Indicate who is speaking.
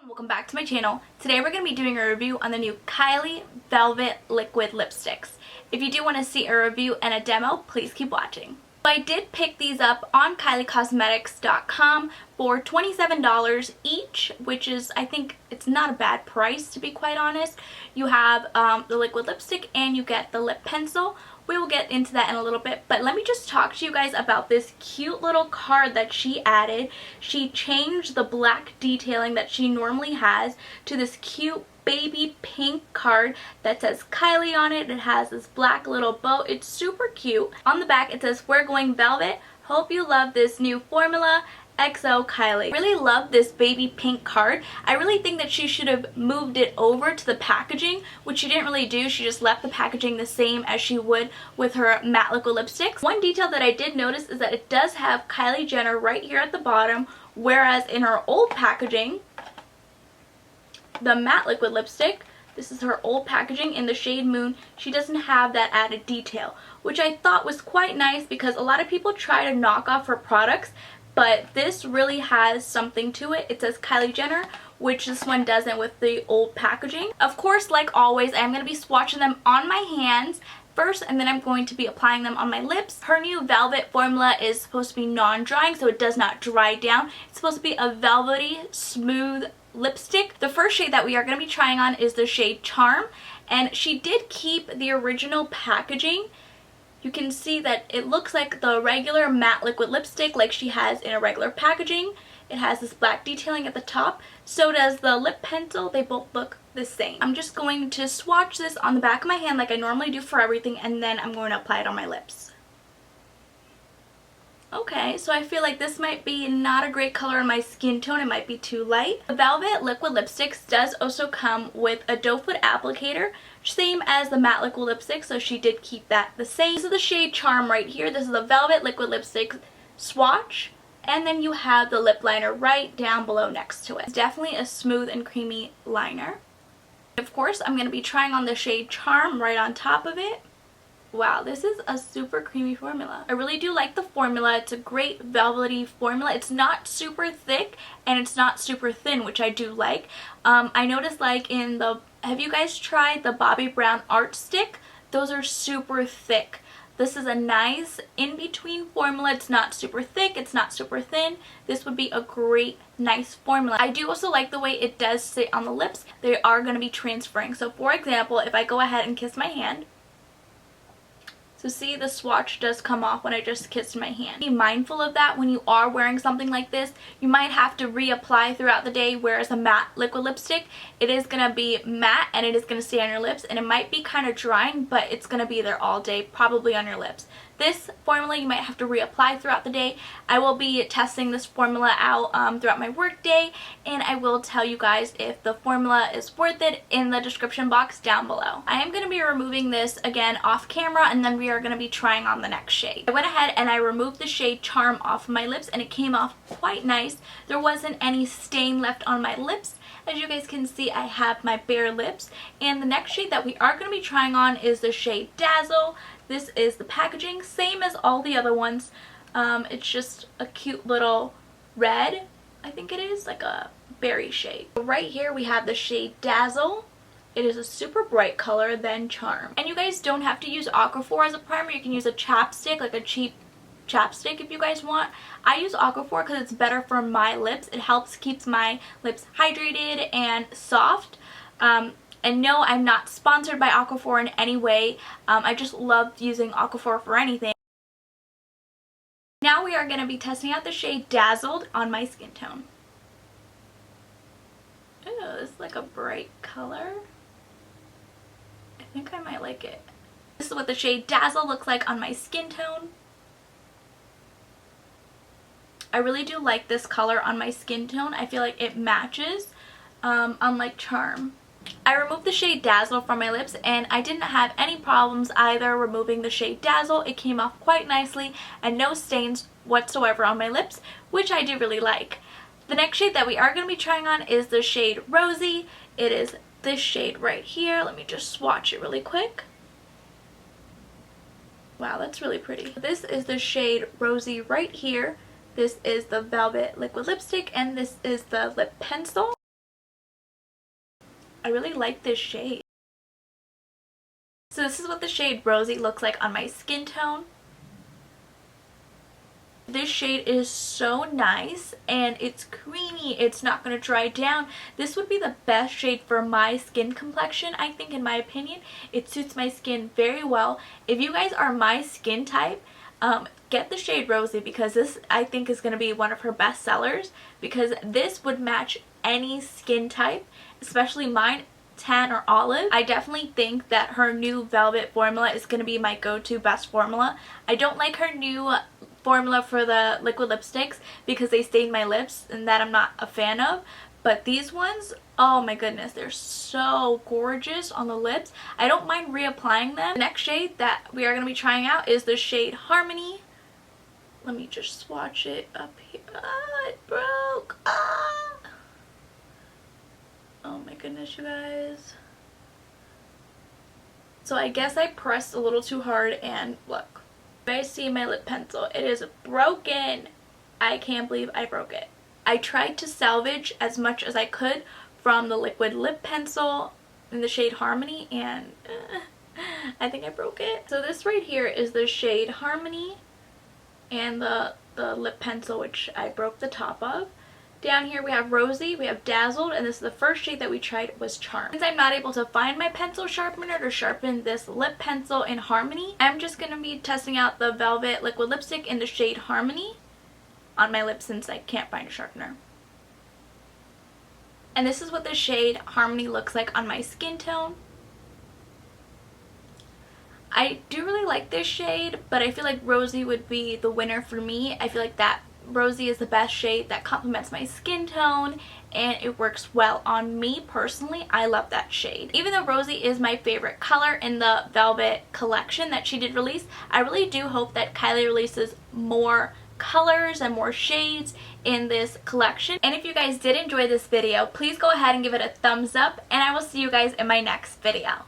Speaker 1: Welcome back to my channel. Today we're going to be doing a review on the new Kylie Velvet Liquid Lipsticks. If you do want to see a review and a demo, please keep watching. So I did pick these up on KylieCosmetics.com for $27 each, which is, I think, it's not a bad price to be quite honest. You have the liquid lipstick and you get the lip pencil. We will get into that in a little bit, but let me just talk to you guys about this cute little card that she added. She changed the black detailing that she normally has to this cute baby pink card that says Kylie on it. It has this black little bow. It's super cute. On the back it says, "We're going velvet. Hope you love this new formula. XO Kylie." I really love this baby pink card. I really think that she should have moved it over to the packaging, which she didn't really do. She just left the packaging the same as she would with her matte liquid lipsticks. One detail that I did notice is that it does have Kylie Jenner right here at the bottom, whereas in her old packaging, the matte liquid lipstick, this is her old packaging in the shade Moon, she doesn't have that added detail, which I thought was quite nice because a lot of people try to knock off her products, but this really has something to it. It says Kylie Jenner, which this one doesn't with the old packaging. Of course, like always, I'm going to be swatching them on my hands first, and then I'm going to be applying them on my lips. Her new velvet formula is supposed to be non-drying, so it does not dry down. It's supposed to be a velvety, smooth lipstick. The first shade that we are going to be trying on is the shade Charm, and she did keep the original packaging. You can see that it looks like the regular matte liquid lipstick like she has in a regular packaging. It has this black detailing at the top. So does the lip pencil. They both look the same. I'm just going to swatch this on the back of my hand like I normally do for everything, and then I'm going to apply it on my lips. Okay, so I feel like this might be not a great color on my skin tone. It might be too light. The Velvet Liquid Lipsticks does also come with a doe foot applicator, same as the matte liquid lipstick, so she did keep that the same. This is the shade Charm right here. This is the Velvet Liquid Lipstick swatch, and then you have the lip liner right down below next to it. It's definitely a smooth and creamy liner. Of course, I'm going to be trying on the shade Charm right on top of it. Wow, this is a super creamy formula. I really do like the formula. It's a great velvety formula. It's not super thick and it's not super thin, which I do like. I noticed like in the, have you guys tried the Bobbi Brown Art Stick? Those are super thick. This is a nice in-between formula. It's not super thick, it's not super thin. This would be a great, nice formula. I do also like the way it does sit on the lips. They are going to be transferring. So for example, if I go ahead and kiss my hand, so see, the swatch does come off when I just kissed my hand. Be mindful of that when you are wearing something like this. You might have to reapply throughout the day, whereas a matte liquid lipstick, it is going to be matte and it is going to stay on your lips, and it might be kind of drying, but it's going to be there all day, probably on your lips. This formula you might have to reapply throughout the day. I will be testing this formula out throughout my work day, and I will tell you guys if the formula is worth it in the description box down below. I am going to be removing this again off camera, and then we are going to be trying on the next shade. I went ahead and I removed the shade Charm off of my lips, and it came off quite nice. There wasn't any stain left on my lips. As you guys can see, I have my bare lips. And the next shade that we are going to be trying on is the shade Dazzle. This is the packaging, same as all the other ones. It's just a cute little red, I think it is, like a berry shade. Right here we have the shade Dazzle. It is a super bright color than Charm. And you guys don't have to use Aquaphor as a primer. You can use a chapstick, like a cheap chapstick if you guys want. I use Aquaphor because it's better for my lips. It helps keeps my lips hydrated and soft. And no, I'm not sponsored by Aquaphor in any way. I just love using Aquaphor for anything. Now we are going to be testing out the shade Dazzled on my skin tone. Ooh, this is like a bright color. I think I might like it. This is what the shade Dazzle looks like on my skin tone. I really do like this color on my skin tone. I feel like it matches, unlike Charm. I removed the shade Dazzle from my lips, and I didn't have any problems either removing the shade Dazzle. It came off quite nicely and no stains whatsoever on my lips, which I do really like. The next shade that we are going to be trying on is the shade Rosy. It is this shade right here. Let me just swatch it really quick. Wow, that's really pretty. This is the shade Rosy right here. This is the Velvet Liquid Lipstick, and this is the lip pencil. I really like this shade. So this is what the shade Rosy looks like on my skin tone. This shade is so nice and it's creamy. It's not going to dry down. This would be the best shade for my skin complexion, I think, in my opinion. It suits my skin very well. If you guys are my skin type, get the shade Rosy, because this, I think, is going to be one of her best sellers, because this would match any skin type, especially mine, tan or olive. I definitely think that her new Velvet formula is going to be my go-to best formula. I don't like her new formula for the liquid lipsticks because they stain my lips, and that I'm not a fan of. But these ones, oh my goodness, they're so gorgeous on the lips. I don't mind reapplying them. The next shade that we are going to be trying out is the shade Harmony. Let me just swatch it up here. Ah, it broke. Ah. Oh my goodness, you guys. So I guess I pressed a little too hard, and look. You guys see my lip pencil? It is broken. I can't believe I broke it. I tried to salvage as much as I could from the liquid lip pencil in the shade Harmony, and I think I broke it. So this right here is the shade Harmony and the lip pencil, which I broke the top of. Down here we have Rosy, we have Dazzled, and this is the first shade that we tried was Charm. Since I'm not able to find my pencil sharpener to sharpen this lip pencil in Harmony, I'm just going to be testing out the Velvet liquid lipstick in the shade Harmony on my lips since I can't find a sharpener. And this is what the shade Harmony looks like on my skin tone. I do really like this shade, but I feel like Rosy would be the winner for me. I feel like that Rosy is the best shade that complements my skin tone, and it works well on me personally. I love that shade. Even though Rosy is my favorite color in the Velvet collection that she did release, I really do hope that Kylie releases more colors and more shades in this collection. And if you guys did enjoy this video, please go ahead and give it a thumbs up, and I will see you guys in my next video.